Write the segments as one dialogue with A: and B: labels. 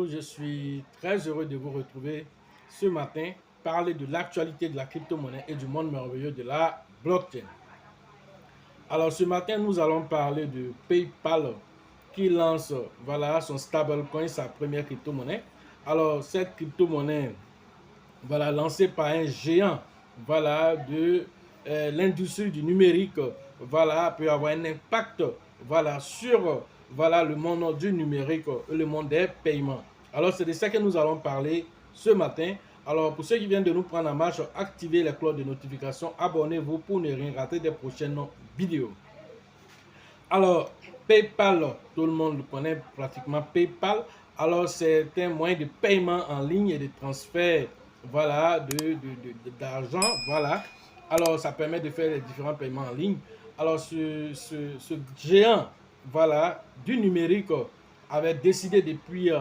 A: tous, je suis très heureux de vous retrouver ce matin, parler de l'actualité de la crypto-monnaie et du monde merveilleux de la blockchain. Alors ce matin, nous allons parler de PayPal qui lance voilà, son stablecoin, sa première crypto-monnaie. Alors cette crypto-monnaie, voilà, lancée par un géant voilà, de l'industrie du numérique, voilà, peut avoir un impact voilà, sur voilà, le monde du numérique, le monde des paiements. Alors, c'est de ça que nous allons parler ce matin. Alors, pour ceux qui viennent de nous prendre en marche, activez les cloches de notification, abonnez-vous pour ne rien rater des prochaines vidéos. Alors, PayPal, tout le monde le connaît pratiquement PayPal. Alors, c'est un moyen de paiement en ligne et de transfert voilà, d'argent. Voilà. Alors, ça permet de faire les différents paiements en ligne. Alors, ce géant voilà, du numérique avait décidé depuis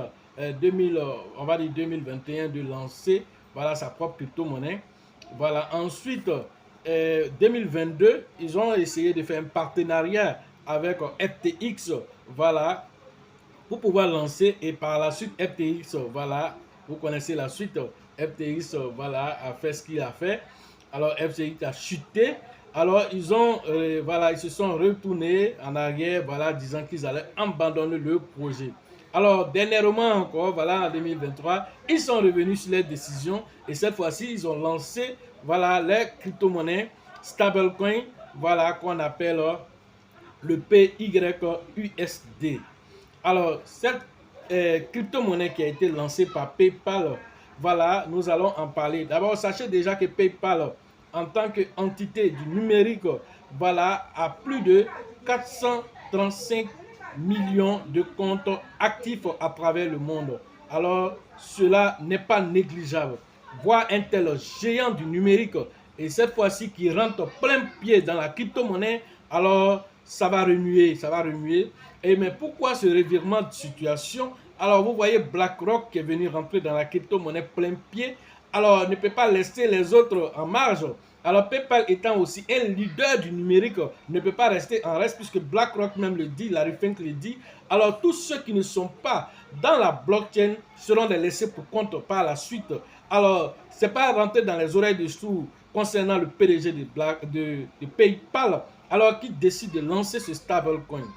A: 2000, on va dire 2021 de lancer voilà, sa propre crypto-monnaie. Voilà. Ensuite, 2022, ils ont essayé de faire un partenariat avec FTX, voilà, pour pouvoir lancer, et par la suite FTX, voilà, vous connaissez la suite, FTX, voilà, a fait ce qu'il a fait. Alors FTX a chuté. Alors ils ont, voilà, ils se sont retournés en arrière, voilà, disant qu'ils allaient abandonner le projet. Alors dernièrement encore, voilà, en 2023, ils sont revenus sur les décisions et cette fois-ci, ils ont lancé, voilà, les crypto-monnaies stablecoin, voilà, qu'on appelle le PYUSD. Alors, cette crypto-monnaie qui a été lancée par PayPal, voilà, nous allons en parler. D'abord, sachez déjà que PayPal, en tant qu'entité du numérique, voilà, a plus de 435 millions de comptes actifs à travers le monde. Alors, cela n'est pas négligeable. Voir un tel géant du numérique et cette fois-ci qui rentre plein pied dans la crypto-monnaie, alors ça va remuer, ça va remuer. Et mais pourquoi ce revirement de situation? Alors vous voyez BlackRock qui est venu rentrer dans la crypto-monnaie plein pied, alors ne peut pas laisser les autres en marge. Alors PayPal étant aussi un leader du numérique, ne peut pas rester en reste puisque BlackRock même le dit, Larry Fink le dit. Alors tous ceux qui ne sont pas dans la blockchain seront laissés pour compte par la suite. Alors c'est pas rentrer dans les oreilles de sourds concernant le PDG de PayPal, alors qui décide de lancer ce stablecoin.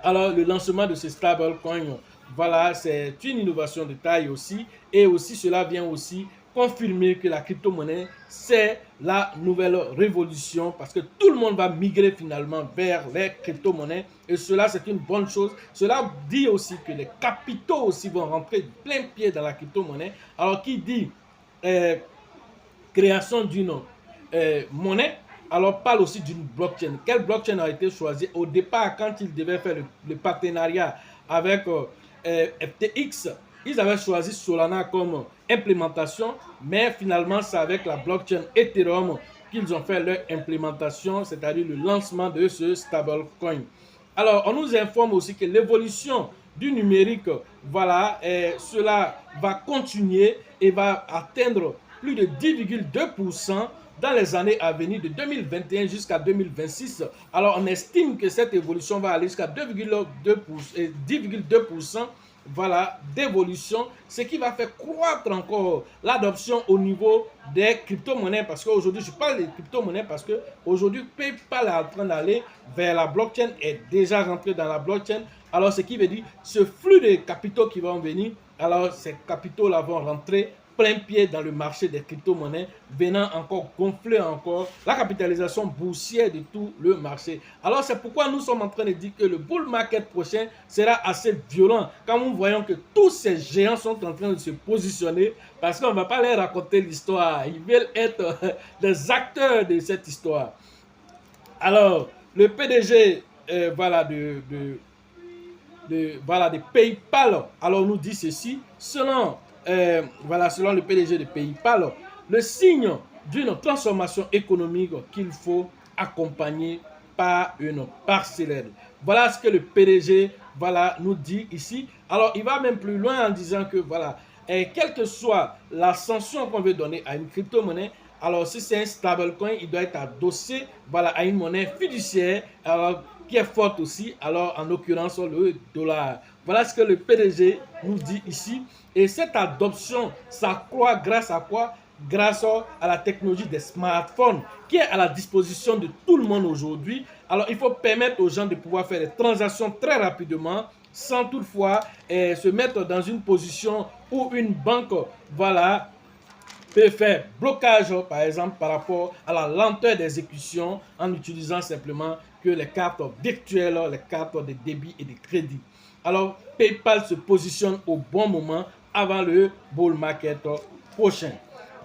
A: Alors le lancement de ce stablecoin, voilà, c'est une innovation de taille aussi, et aussi cela vient aussi confirmer que la crypto-monnaie, c'est la nouvelle révolution parce que tout le monde va migrer finalement vers les crypto-monnaies et cela, c'est une bonne chose. Cela dit aussi que les capitaux aussi vont rentrer plein pied dans la crypto-monnaie. Alors, qui dit création d'une monnaie, alors parle aussi d'une blockchain. Quelle blockchain a été choisie au départ quand ils devaient faire le partenariat avec FTX? Ils avaient choisi Solana comme implémentation, mais finalement c'est avec la blockchain Ethereum qu'ils ont fait leur implémentation, c'est-à-dire le lancement de ce stablecoin. Alors on nous informe aussi que l'évolution du numérique, voilà, cela va continuer et va atteindre plus de 10,2% dans les années à venir de 2021 jusqu'à 2026. Alors on estime que cette évolution va aller jusqu'à 10,2% voilà, d'évolution, ce qui va faire croître encore l'adoption au niveau des crypto-monnaies. Parce qu'aujourd'hui, je parle des crypto-monnaies parce qu'aujourd'hui, PayPal est en train d'aller vers la blockchain, est déjà rentré dans la blockchain. Alors, ce qui veut dire, ce flux de capitaux qui vont venir, alors ces capitaux-là vont rentrer plein pied dans le marché des crypto-monnaies, venant encore gonfler encore la capitalisation boursière de tout le marché. Alors c'est pourquoi nous sommes en train de dire que le bull market prochain sera assez violent, quand nous voyons que tous ces géants sont en train de se positionner, parce qu'on ne va pas leur raconter l'histoire, ils veulent être des acteurs de cette histoire. Alors, le PDG voilà, de PayPal, alors nous dit ceci, voilà, selon le PDG de PayPal, le signe d'une transformation économique qu'il faut accompagner par une parcelle. Voilà ce que le PDG voilà, nous dit ici. Alors, il va même plus loin en disant que, voilà, quelle que soit la sanction qu'on veut donner à une crypto-monnaie, alors si c'est un stablecoin, il doit être adossé voilà, à une monnaie fiduciaire, alors, qui est forte aussi, alors en l'occurrence le dollar. Voilà ce que le PDG nous dit ici. Et cette adoption s'accroît grâce à quoi? Grâce à la technologie des smartphones qui est à la disposition de tout le monde aujourd'hui. Alors, il faut permettre aux gens de pouvoir faire des transactions très rapidement sans toutefois se mettre dans une position où une banque, voilà, peut faire blocage, par exemple, par rapport à la lenteur d'exécution en utilisant simplement que les cartes virtuelles, les cartes de débit et de crédit. Alors, PayPal se positionne au bon moment avant le bull market prochain.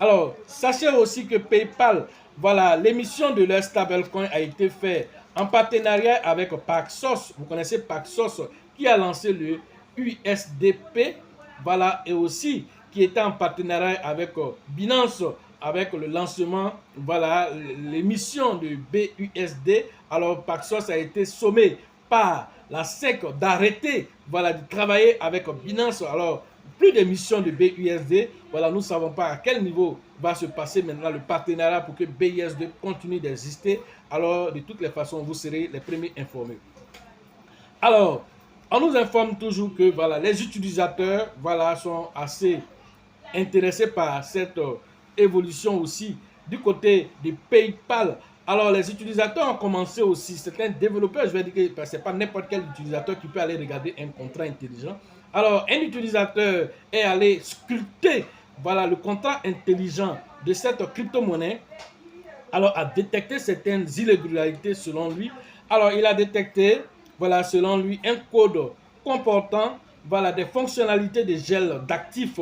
A: Alors, sachez aussi que PayPal, voilà, l'émission de leur stablecoin a été faite en partenariat avec Paxos. Vous connaissez Paxos qui a lancé le USDP, voilà, et aussi qui était en partenariat avec Binance, avec le lancement, voilà, l'émission de BUSD. Alors, Paxos a été sommé par la SEC d'arrêter, voilà, de travailler avec Binance. Alors, plus d'émissions de BUSD. Voilà, nous ne savons pas à quel niveau va se passer maintenant le partenariat pour que BUSD continue d'exister. Alors, de toutes les façons, vous serez les premiers informés. Alors, on nous informe toujours que voilà, les utilisateurs voilà, sont assez intéressés par cette évolution aussi du côté de PayPal. Alors, les utilisateurs ont commencé aussi, certains développeurs, je vais dire que ce n'est pas n'importe quel utilisateur qui peut aller regarder un contrat intelligent. Alors, un utilisateur est allé sculpter voilà, le contrat intelligent de cette crypto-monnaie. Alors, a détecté certaines irrégularités selon lui. Alors, il a détecté, voilà, selon lui, un code comportant voilà, des fonctionnalités de gel d'actifs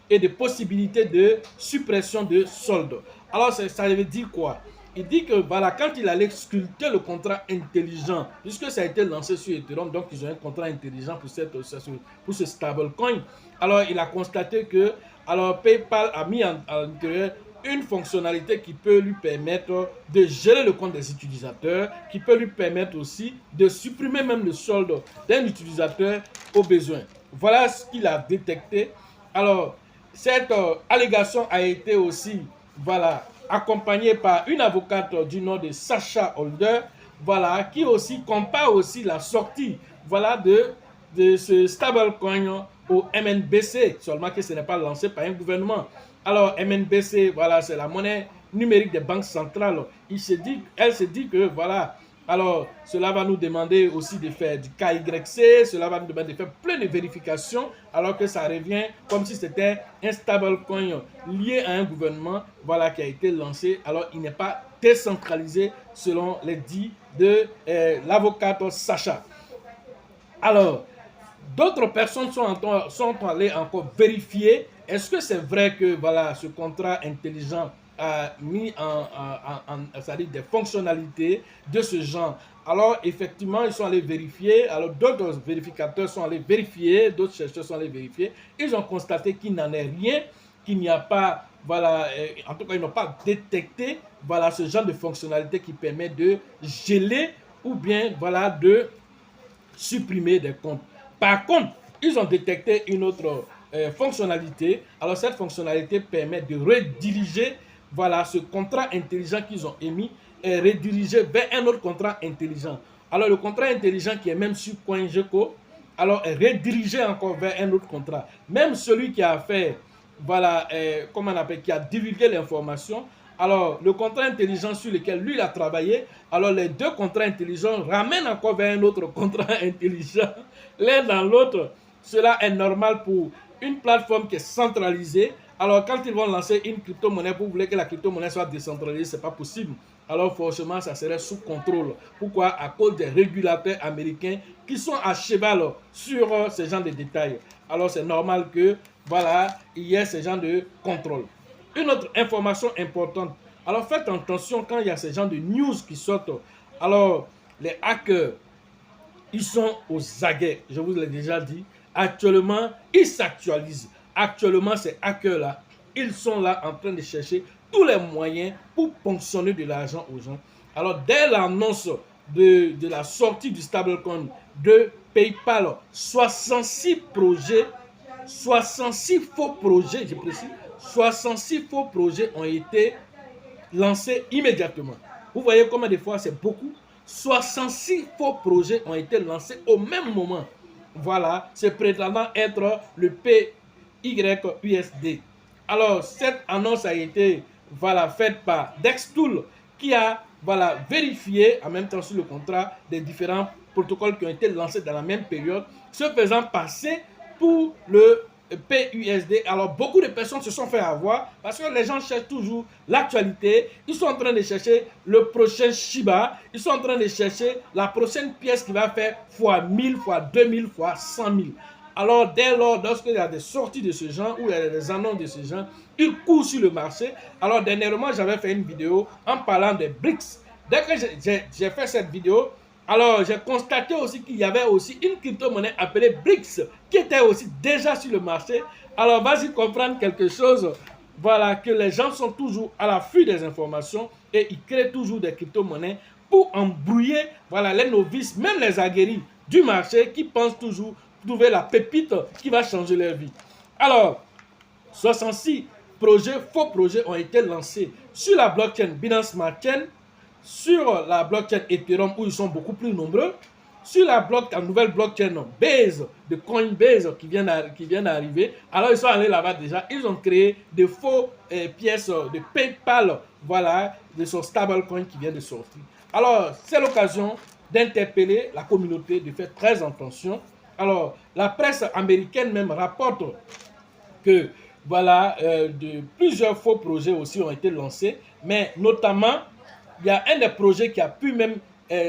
A: et des possibilités de suppression de soldes. Alors, ça veut dire quoi? Il dit que voilà, quand il allait sculpter le contrat intelligent, puisque ça a été lancé sur Ethereum, donc ils ont un contrat intelligent pour ce stablecoin. Alors, il a constaté que alors, PayPal a mis à l'intérieur une fonctionnalité qui peut lui permettre de gérer le compte des utilisateurs, qui peut lui permettre aussi de supprimer même le solde d'un utilisateur au besoin. Voilà ce qu'il a détecté. Alors, cette allégation a été aussi voilà, accompagnée par une avocate du nom de Sacha Holder, voilà, qui aussi compare aussi la sortie voilà, de ce stablecoin au MNBC, seulement que ce n'est pas lancé par un gouvernement. Alors, MNBC, voilà, c'est la monnaie numérique des banques centrales. Elle se dit que, voilà, alors, cela va nous demander aussi de faire du KYC, cela va nous demander de faire plein de vérifications, alors que ça revient comme si c'était un stablecoin lié à un gouvernement, voilà, qui a été lancé. Alors, il n'est pas décentralisé selon les dits de l'avocate Sacha. Alors, d'autres personnes sont allées encore vérifier est-ce que c'est vrai que voilà, ce contrat intelligent a mis c'est-à-dire des fonctionnalités de ce genre. Alors, effectivement, ils sont allés vérifier. Alors, d'autres vérificateurs sont allés vérifier, d'autres chercheurs sont allés vérifier. Ils ont constaté qu'il n'en est rien, qu'il n'y a pas, voilà, en tout cas, ils n'ont pas détecté, voilà, ce genre de fonctionnalité qui permet de geler ou bien, voilà, de supprimer des comptes. Par contre, ils ont détecté une autre fonctionnalité. Alors, cette fonctionnalité permet de rediriger voilà, ce contrat intelligent qu'ils ont émis et rediriger vers un autre contrat intelligent. Alors, le contrat intelligent qui est même sur CoinGecko, alors est redirigé encore vers un autre contrat. Même celui qui a fait, voilà, comment on appelle, qui a divulgué l'information, alors le contrat intelligent sur lequel lui il a travaillé, alors les deux contrats intelligents ramènent encore vers un autre contrat intelligent, l'un dans l'autre. Cela est normal pour une plateforme qui est centralisée. Alors quand ils vont lancer une crypto-monnaie, vous voulez que la crypto-monnaie soit décentralisée, ce n'est pas possible. Alors forcément, ça serait sous contrôle. Pourquoi? À cause des régulateurs américains qui sont à cheval sur ce genre de détails. Alors c'est normal que, voilà, il y ait ce genre de contrôle. Une autre information importante. Alors faites attention quand il y a ce genre de news qui sortent. Alors les hackers, ils sont aux aguets. Je vous l'ai déjà dit. Actuellement, ils s'actualisent. Actuellement, ces hackers-là, ils sont là en train de chercher tous les moyens pour ponctionner de l'argent aux gens. Alors, dès l'annonce de la sortie du stablecoin de PayPal, 66 projets, 66 faux projets, je précise, 66 faux projets ont été lancés immédiatement. Vous voyez combien de fois c'est beaucoup? 66 faux projets ont été lancés au même moment. voilà, se prétendant être le PYUSD. Alors, cette annonce a été, voilà, faite par Dextool, qui a, voilà, vérifié en même temps sur le contrat des différents protocoles qui ont été lancés dans la même période, se faisant passer pour le PUSD. Alors, beaucoup de personnes se sont fait avoir parce que les gens cherchent toujours l'actualité. Ils sont en train de chercher le prochain Shiba. Ils sont en train de chercher la prochaine pièce qui va faire fois 1000, fois 2000, fois 100 000. Alors, dès lors, lorsqu'il y a des sorties de ce genre, ou il y a des annonces de ce genre, ils courent sur le marché. Alors, dernièrement, j'avais fait une vidéo en parlant des BRICS. Dès que j'ai fait cette vidéo, alors j'ai constaté aussi qu'il y avait aussi une crypto-monnaie appelée BRICS qui était aussi déjà sur le marché. Alors, vas-y comprendre quelque chose. Voilà, que les gens sont toujours à l'affût des informations et ils créent toujours des crypto-monnaies pour embrouiller, voilà, les novices, même les aguerris du marché qui pensent toujours trouver la pépite qui va changer leur vie. Alors, 66 projets, faux projets ont été lancés sur la blockchain Binance Smart Chain, sur la blockchain Ethereum où ils sont beaucoup plus nombreux, sur la nouvelle blockchain Base de Coinbase qui vient d'arriver. Alors ils sont allés là-bas déjà, ils ont créé des faux pièces de PayPal, voilà, de son stablecoin qui vient de sortir. Alors c'est l'occasion d'interpeller la communauté, de faire très attention. Alors la presse américaine même rapporte que voilà, plusieurs faux projets aussi ont été lancés, mais notamment il y a un des projets qui a pu même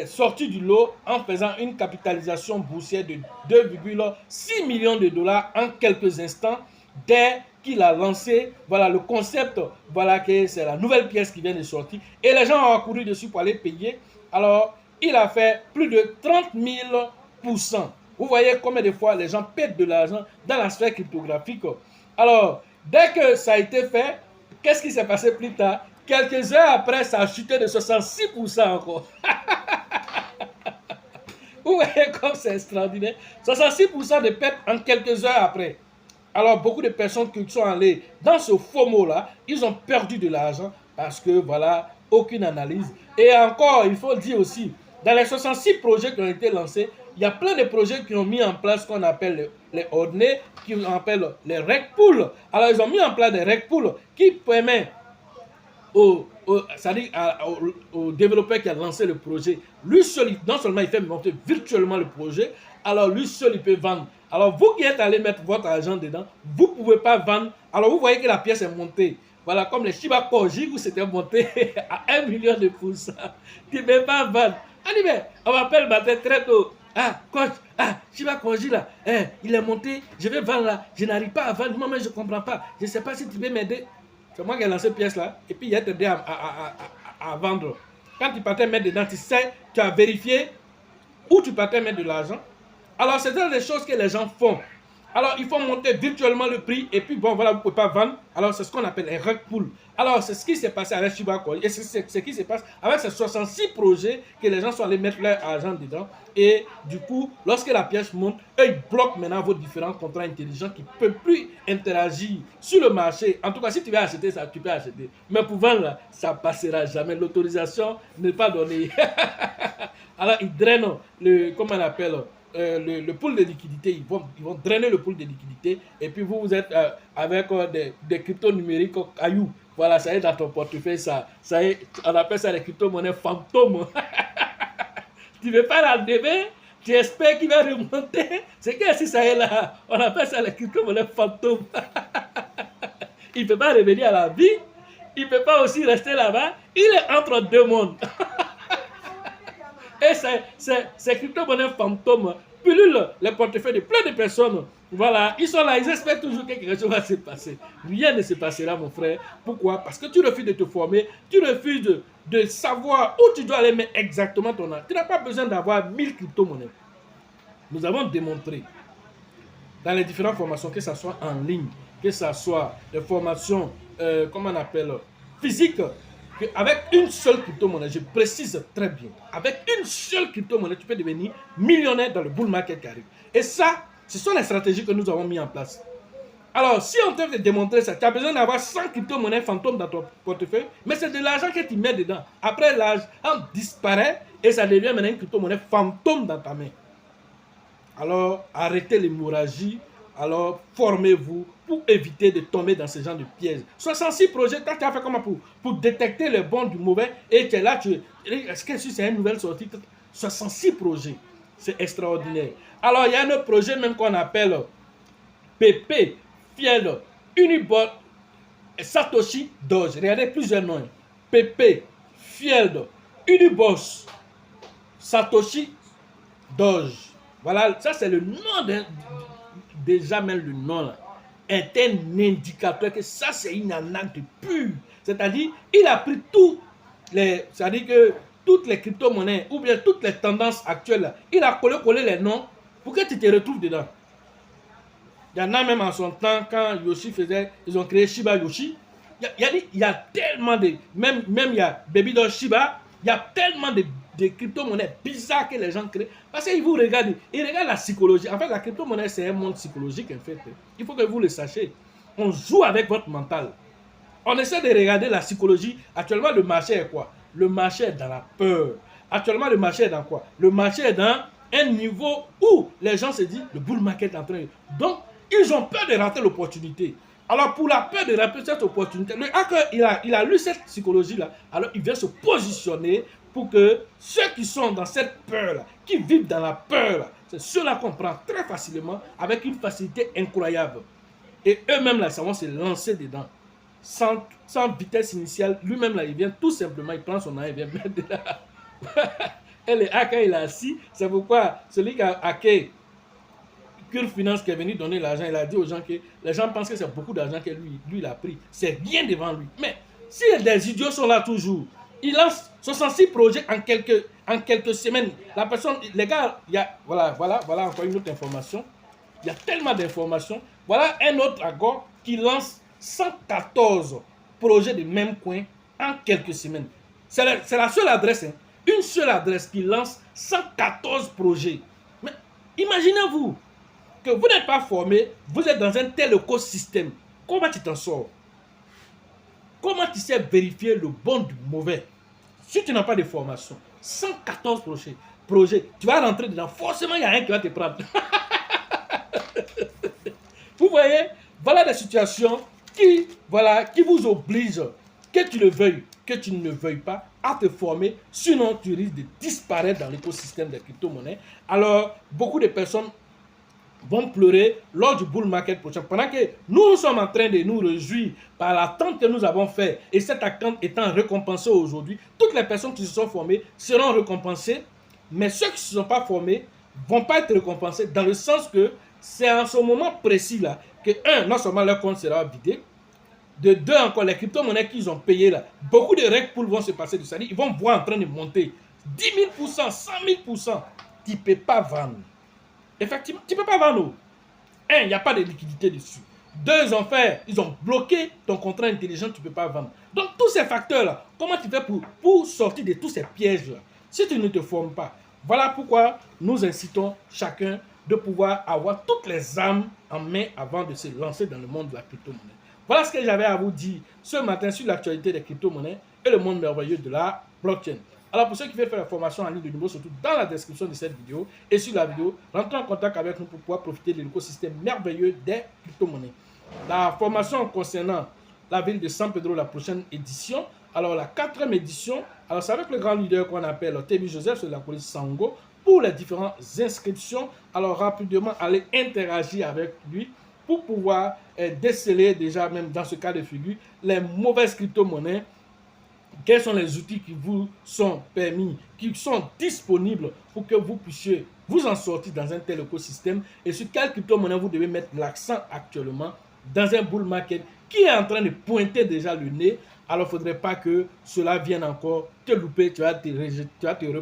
A: sortir du lot en faisant une capitalisation boursière de 2,6 millions de dollars en quelques instants dès qu'il a lancé, voilà, le concept, voilà, que c'est la nouvelle pièce qui vient de sortir et les gens ont accouru dessus pour aller payer. Alors, il a fait plus de 30 000%. Vous voyez combien de fois les gens perdent de l'argent dans la sphère cryptographique. Alors, dès que ça a été fait, qu'est-ce qui s'est passé plus tard? Quelques heures après, ça a chuté de 66% encore. Vous voyez comme c'est extraordinaire. 66% de perte en quelques heures après. Alors, beaucoup de personnes qui sont allées dans ce FOMO-là, ils ont perdu de l'argent parce que, voilà, aucune analyse. Et encore, il faut dire aussi, dans les 66 projets qui ont été lancés, il y a plein de projets qui ont mis en place ce qu'on appelle les ordonnées, qui on appelle les reg pools. Alors, ils ont mis en place des reg pools qui permettent au développeur qui a lancé le projet, lui seul, non seulement il fait monter virtuellement le projet, alors lui seul il peut vendre. Alors vous qui êtes allé mettre votre argent dedans, vous ne pouvez pas vendre. Alors vous voyez que la pièce est montée. Voilà, comme les Shiba Koji où c'était monté à 1 million de pourcents. Tu ne peux pas vendre. Allez, on m'appelle le matin très tôt. Ah, coach, Shiba Koji là, il est monté, je vais vendre là, je n'arrive pas à vendre, moi-même je ne comprends pas. Je ne sais pas si tu peux m'aider. C'est moi qui ai lancé cette pièce-là. Et puis, il a t'aidé à vendre. Quand tu partais mettre dedans, tu sais, tu as vérifié où tu partais mettre de l'argent. Alors, c'est des choses que les gens font. Alors, il faut monter virtuellement le prix. Et puis, bon, voilà, vous ne pouvez pas vendre. Alors, c'est ce qu'on appelle un rug pull. Alors, c'est ce qui s'est passé avec Shiba Coin. Et c'est ce qui se passe avec ces 66 projets que les gens sont allés mettre leur argent dedans. Et du coup, lorsque la pièce monte, eux, ils bloquent maintenant vos différents contrats intelligents qui ne peuvent plus interagir sur le marché. En tout cas, si tu veux acheter ça, tu peux acheter. Mais pour vendre, ça ne passera jamais. L'autorisation n'est pas donnée. Alors, ils drainent comment on appelle le pool de liquidité. Ils vont drainer le pool de liquidité. Et puis, vous êtes avec des cryptos numériques cailloux. Voilà, ça est dans ton portefeuille. Ça est, on appelle ça les crypto-monnaies fantômes. Tu ne veux pas l'enlever, tu espères qu'il va remonter. C'est que si ça est là, on appelle ça les crypto-monnaies fantômes. Il ne peut pas revenir à la vie. Il ne peut pas aussi rester là-bas. Il est entre deux mondes. Et ces crypto-monnaies fantômes pullulent les portefeuilles de plein de personnes. Voilà, ils sont là, ils espèrent toujours que quelque chose va se passer. Rien ne se passera, mon frère. Pourquoi? Parce que tu refuses de te former, tu refuses de savoir où tu dois aller mettre exactement ton argent. Tu n'as pas besoin d'avoir 1000 crypto-monnaies. Nous avons démontré dans les différentes formations, que ce soit en ligne, que ce soit des formations, comment on appelle, physiques, qu'avec une seule crypto-monnaie, je précise très bien, avec une seule crypto-monnaie, tu peux devenir millionnaire dans le bull market qui arrive. Et ça, ce sont les stratégies que nous avons mis en place. Alors, si on te fait démontrer ça, tu as besoin d'avoir 100 crypto-monnaies fantômes dans ton portefeuille, mais c'est de l'argent que tu mets dedans. Après, l'argent disparaît et ça devient maintenant une crypto-monnaie fantôme dans ta main. alors arrêtez l'hémorragie, alors formez-vous pour éviter de tomber dans ce genre de pièges. 66 projets, tu as fait comment pour détecter le bon du mauvais et tu es là, est-ce que c'est une nouvelle sortie? 66 projets, c'est extraordinaire. Alors il y a un projet même qu'on appelle PP, Field, Unibot, Satoshi Doge. Regardez plusieurs noms. PP, Field, Uniboss, Satoshi Doge. Voilà, ça c'est le nom déjà même le nom là est un indicateur que ça c'est une arnaque pure. C'est-à-dire, il a pris c'est-à-dire que toutes les crypto-monnaies ou bien toutes les tendances actuelles là, il a collé les noms pour que tu te retrouves dedans. Il y en a même en son temps, quand Yoshi faisait, ils ont créé Shiba Yoshi. Il y a tellement de, même il y a Baby Doll Shiba, il y a tellement de crypto-monnaies bizarres que les gens créent. Parce qu'ils vous regardent, ils regardent la psychologie. En fait, la crypto-monnaie, c'est un monde psychologique, en fait. Il faut que vous le sachiez. On joue avec votre mental. On essaie de regarder la psychologie. Actuellement, le marché est quoi? Le marché est dans la peur. Actuellement, le marché est dans quoi? Le marché est dans un niveau où les gens se disent, le bull market est en train de... Donc, ils ont peur de rater l'opportunité. Alors, pour la peur de rater cette opportunité, le hacker, il a lu cette psychologie-là. Alors, il vient se positionner pour que ceux qui sont dans cette peur-là, qui vivent dans la peur-là, c'est ceux-là qu'on prend très facilement, avec une facilité incroyable. Et eux-mêmes, là, ça vont se lancer dedans. Sans vitesse initiale, lui-même, là, il vient tout simplement, il prend son arme, il vient mettre dedans. Et le hacker, il est assis. C'est pourquoi celui qui a hacké Cure Finance qui est venu donner l'argent, il a dit aux gens que les gens pensent que c'est beaucoup d'argent que lui il a pris. C'est rien devant lui. Mais si des idiots sont là toujours, il lance 66 projets en quelques semaines. La personne, les gars, voilà encore une autre information. Il y a tellement d'informations. Voilà un autre accord qui lance 114 projets de même coin en quelques semaines. C'est la seule adresse, hein. Une seule adresse qui lance 114 projets. Mais imaginez-vous que vous n'êtes pas formé, vous êtes dans un tel écosystème. Comment tu t'en sors? Comment tu sais vérifier le bon du mauvais? Si tu n'as pas de formation, 114 projets, tu vas rentrer dedans. Forcément, il y a un qui va te prendre. Vous voyez, voilà des situations qui vous obligent, que tu le veuilles, que tu ne le veuilles pas, à te former. Sinon, tu risques de disparaître dans l'écosystème des crypto-monnaies. Alors, beaucoup de personnes vont pleurer lors du bull market prochain. Pendant que nous sommes en train de nous réjouir par l'attente que nous avons fait et cette attente étant récompensée aujourd'hui, toutes les personnes qui se sont formées seront récompensées, mais ceux qui ne se sont pas formés ne vont pas être récompensés dans le sens que c'est en ce moment précis là que, un, non seulement leur compte sera vidé, de deux, encore les crypto-monnaies qu'ils ont payées là, beaucoup de règles vont se passer de ça. Ils vont voir en train de monter 10 000%, 100 000%. Tu ne peux pas vendre. Effectivement, tu ne peux pas vendre. Un, il n'y a pas de liquidité dessus. Deux, ils ont bloqué ton contrat intelligent, tu ne peux pas vendre. Donc, tous ces facteurs-là, comment tu fais pour sortir de tous ces pièges-là si tu ne te formes pas? Voilà pourquoi nous incitons chacun de pouvoir avoir toutes les armes en main avant de se lancer dans le monde de la crypto-monnaie. Voilà ce que j'avais à vous dire ce matin sur l'actualité des crypto-monnaies et le monde merveilleux de la blockchain. Alors pour ceux qui veulent faire la formation en ligne, de nouveau, surtout dans la description de cette vidéo et sur la vidéo, rentrez en contact avec nous pour pouvoir profiter de l'écosystème merveilleux des crypto-monnaies. La formation concernant la ville de San Pedro, la prochaine édition, alors la 4e édition, alors c'est avec le grand leader qu'on appelle Tebi Joseph, c'est la police Sango, pour les différentes inscriptions. Alors rapidement, allez interagir avec lui pour pouvoir déceler déjà même dans ce cas de figure les mauvaises crypto-monnaies. Quels sont les outils qui vous sont permis, qui sont disponibles pour que vous puissiez vous en sortir dans un tel écosystème et sur quelle crypto-monnaie vous devez mettre l'accent actuellement dans un bull market qui est en train de pointer déjà le nez. Alors, il ne faudrait pas que cela vienne encore te louper, tu vas te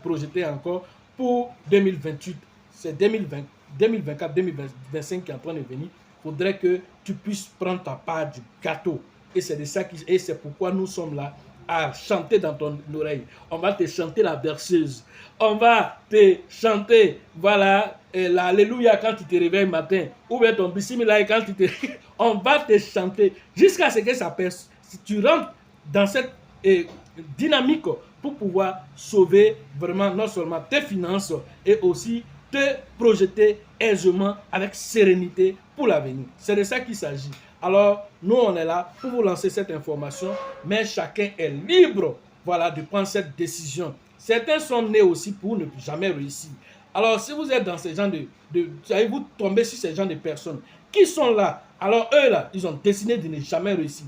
A: projeter encore pour 2028. C'est 2024, 2025 qui est en train de venir. Il faudrait que tu puisses prendre ta part du gâteau. Et c'est de ça et c'est pourquoi nous sommes là à chanter dans ton oreille. On va te chanter la berceuse. On va te chanter, voilà, l'alléluia quand tu te réveilles le matin. Ou bien ton bismillah quand tu te... On va te chanter jusqu'à ce que ça passe. Si tu rentres dans cette dynamique pour pouvoir sauver vraiment non seulement tes finances et aussi te projeter aisément, avec sérénité pour l'avenir. C'est de ça qu'il s'agit. Alors, nous, on est là pour vous lancer cette information, mais chacun est libre, voilà, de prendre cette décision. Certains sont nés aussi pour ne plus jamais réussir. Alors, si vous êtes dans ces gens vous tombez sur ces gens de personnes qui sont là, alors eux, là, ils ont décidé de ne jamais réussir.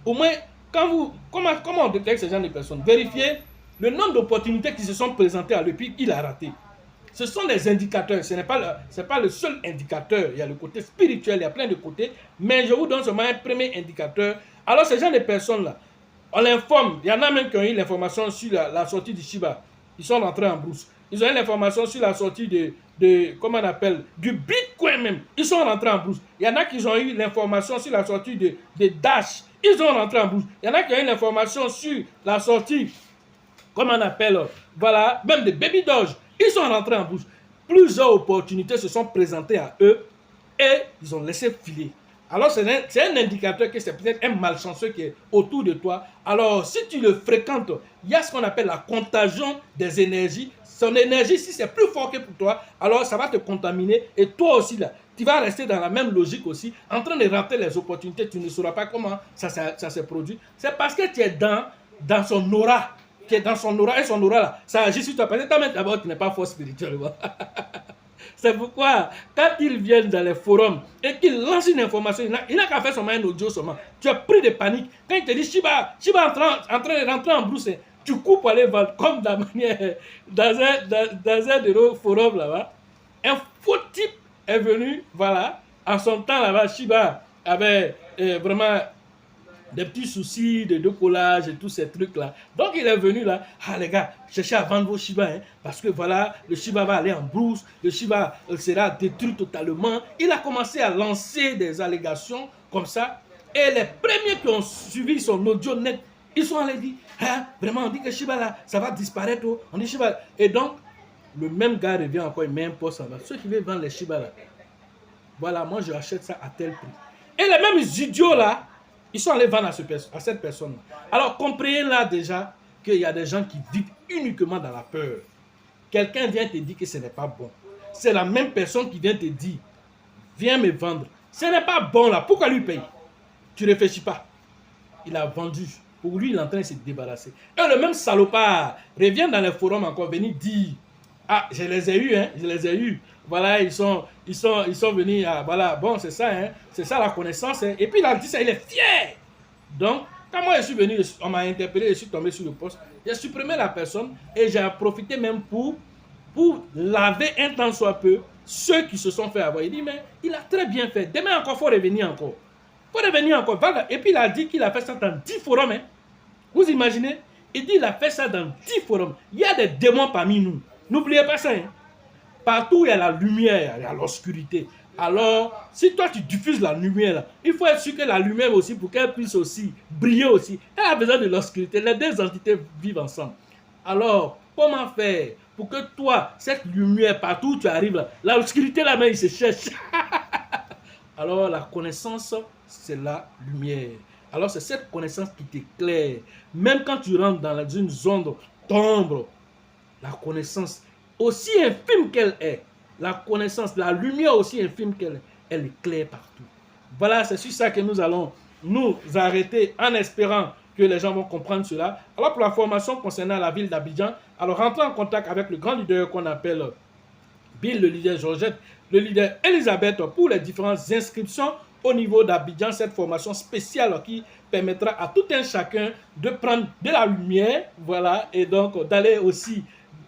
A: Au moins, comment on détecte ces gens de personnes? Vérifiez le nombre d'opportunités qui se sont présentées à lui, puis il a raté. Ce sont des indicateurs, ce n'est pas le seul indicateur. Il y a le côté spirituel, il y a plein de côtés, mais je vous donne seulement un premier indicateur. Alors, ces gens de personnes-là, on l'informe, il y en a même qui ont eu l'information sur la sortie du Shiba. Ils sont rentrés en brousse. Ils ont eu l'information sur la sortie comment on appelle, du Bitcoin même. Ils sont rentrés en brousse. Il y en a qui ont eu l'information sur la sortie de Dash. Ils sont rentrés en brousse. Il y en a qui ont eu l'information sur la sortie, comment on appelle, voilà, même de Baby Doge. Ils sont rentrés en brousse. Plusieurs opportunités se sont présentées à eux et ils ont laissé filer. Alors, c'est un indicateur que c'est peut-être un malchanceux qui est autour de toi. Alors, si tu le fréquentes, il y a ce qu'on appelle la contagion des énergies. Son énergie, si c'est plus fort que pour toi, alors ça va te contaminer. Et toi aussi, là, tu vas rester dans la même logique aussi, en train de rater les opportunités. Tu ne sauras pas comment ça se produit. C'est parce que tu es dans son aura. Tu es dans son aura et son aura, là, ça agit sur toi. Parce que toi-même, d'abord, tu n'es pas fort spirituellement. C'est pourquoi, quand ils viennent dans les forums et qu'ils lancent une information, il n'a qu'à faire seulement un audio seulement. Tu as pris de panique. Quand il te dit Shiba en train de rentrer en brousse, tu coupes pour aller vendre comme dans un de nos forums là-bas. Un faux type est venu, voilà, en son temps là-bas, Shiba avait vraiment des petits soucis de décollage et tous ces trucs-là. Donc, il est venu là, les gars, cherchez à vendre vos Shiba, parce que voilà, le Shiba va aller en brousse, le Shiba sera détruit totalement. Il a commencé à lancer des allégations comme ça, et les premiers qui ont suivi son audio net, ils sont allés dire, vraiment, on dit que Shiba là, ça va disparaître, on dit Shiba. Et donc, le même gars revient encore, il met un poste en bas. Ceux qui veulent vendre les Shiba là, voilà, moi je achète ça à tel prix. Et les mêmes idiots là, ils sont allés vendre à cette personne. Alors, comprenez là déjà qu'il y a des gens qui vivent uniquement dans la peur. Quelqu'un vient te dire que ce n'est pas bon. C'est la même personne qui vient te dire, viens me vendre. Ce n'est pas bon là, pourquoi lui paye? Tu ne réfléchis pas. Il a vendu. Pour lui, il est en train de se débarrasser. Et le même salopard revient dans les forums encore, venir dire, je les ai eus, je les ai eus. Voilà, ils sont venus, voilà, bon, c'est ça, c'est ça la connaissance. Et puis il a dit ça, il est fier. Donc, quand moi je suis venu, on m'a interpellé, je suis tombé sur le poste, j'ai supprimé la personne et j'ai profité même pour laver un tant soit peu ceux qui se sont fait avoir. Il dit, mais il a très bien fait. Demain encore, il faut revenir encore. Il faut revenir encore. Et puis il a dit qu'il a fait ça dans 10 forums. Vous imaginez? Il dit qu'il a fait ça dans 10 forums. Il y a des démons parmi nous. N'oubliez pas ça. Partout où il y a la lumière, il y a l'obscurité. Alors, si toi tu diffuses la lumière, là, il faut être sûr que la lumière aussi, pour qu'elle puisse aussi briller aussi, elle a besoin de l'obscurité. Les deux entités vivent ensemble. Alors, comment faire pour que toi, cette lumière, partout où tu arrives, l'obscurité là-même, il se cherche. Alors, la connaissance, c'est la lumière. Alors, c'est cette connaissance qui t'éclaire. Même quand tu rentres dans une zone d'ombre, la connaissance, aussi infime qu'elle est, la connaissance, la lumière aussi infime qu'elle est, elle éclaire partout. Voilà, c'est sur ça que nous allons nous arrêter en espérant que les gens vont comprendre cela. Alors, pour la formation concernant la ville d'Abidjan, alors rentrez en contact avec le grand leader qu'on appelle Bill, le leader Georgette, le leader Elisabeth, pour les différentes inscriptions au niveau d'Abidjan, cette formation spéciale qui permettra à tout un chacun de prendre de la lumière, voilà, et donc d'aller aussi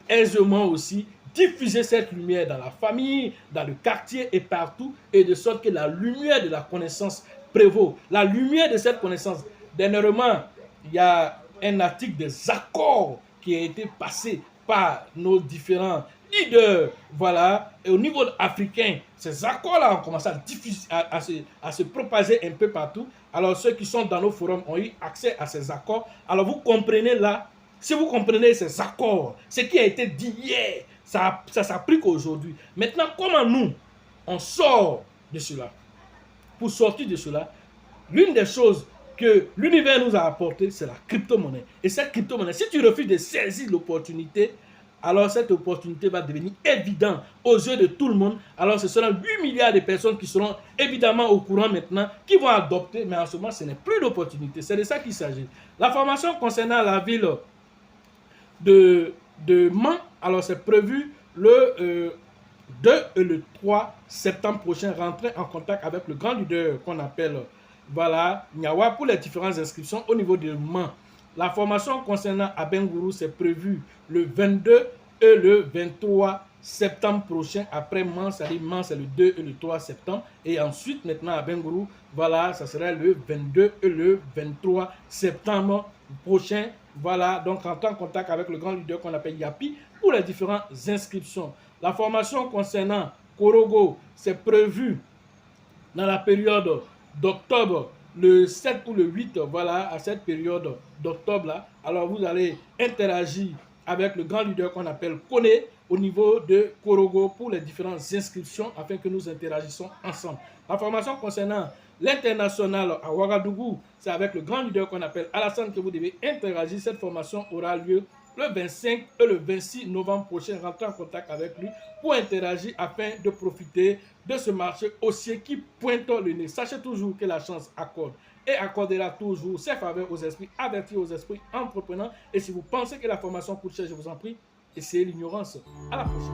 A: aisément aussi diffuser cette lumière dans la famille, dans le quartier et partout, et de sorte que la lumière de la connaissance prévaut. La lumière de cette connaissance. Dernièrement, il y a un article des accords qui a été passé par nos différents leaders, voilà, et au niveau africain, ces accords-là ont commencé à diffuser, à se propager un peu partout. Alors, ceux qui sont dans nos forums ont eu accès à ces accords. Alors, vous comprenez là, si vous comprenez ces accords, ce qui a été dit hier, ça s'applique aujourd'hui. Maintenant, comment nous, on sort de cela? Pour sortir de cela, l'une des choses que l'univers nous a apporté, c'est la crypto-monnaie. Et cette crypto-monnaie, si tu refuses de saisir l'opportunité, alors cette opportunité va devenir évidente aux yeux de tout le monde. Alors ce seront 8 milliards de personnes qui seront évidemment au courant maintenant, qui vont adopter, mais en ce moment ce n'est plus d'opportunité. C'est de ça qu'il s'agit. La formation concernant la ville de Mans, alors c'est prévu le 2 et le 3 septembre prochain, rentrer en contact avec le grand leader qu'on appelle voilà, Nyawa pour les différentes inscriptions au niveau de Mans. La formation concernant Abengourou, c'est prévu le 22 et le 23 septembre prochain. Après Mans, c'est-à-dire Mans, c'est le 2 et le 3 septembre. Et ensuite, maintenant, Abengourou, voilà, ça sera le 22 et le 23 septembre prochain. Voilà, donc rentrer en contact avec le grand leader qu'on appelle Yapi pour les différentes inscriptions. La formation concernant Korogo, c'est prévu dans la période d'octobre, le 7 ou le 8, voilà, à cette période d'octobre là. Alors vous allez interagir avec le grand leader qu'on appelle Kone au niveau de Korogo pour les différentes inscriptions afin que nous interagissions ensemble. La formation concernant l'international à Ouagadougou, c'est avec le grand leader qu'on appelle Alassane que vous devez interagir. Cette formation aura lieu le 25 et le 26 novembre prochain. Rentrez en contact avec lui pour interagir afin de profiter de ce marché haussier qui pointe le nez. Sachez toujours que la chance accorde et accordera toujours ses faveurs aux esprits avertis, aux esprits entrepreneurs. Et si vous pensez que la formation coûte cher, je vous en prie, essayez l'ignorance. À la prochaine.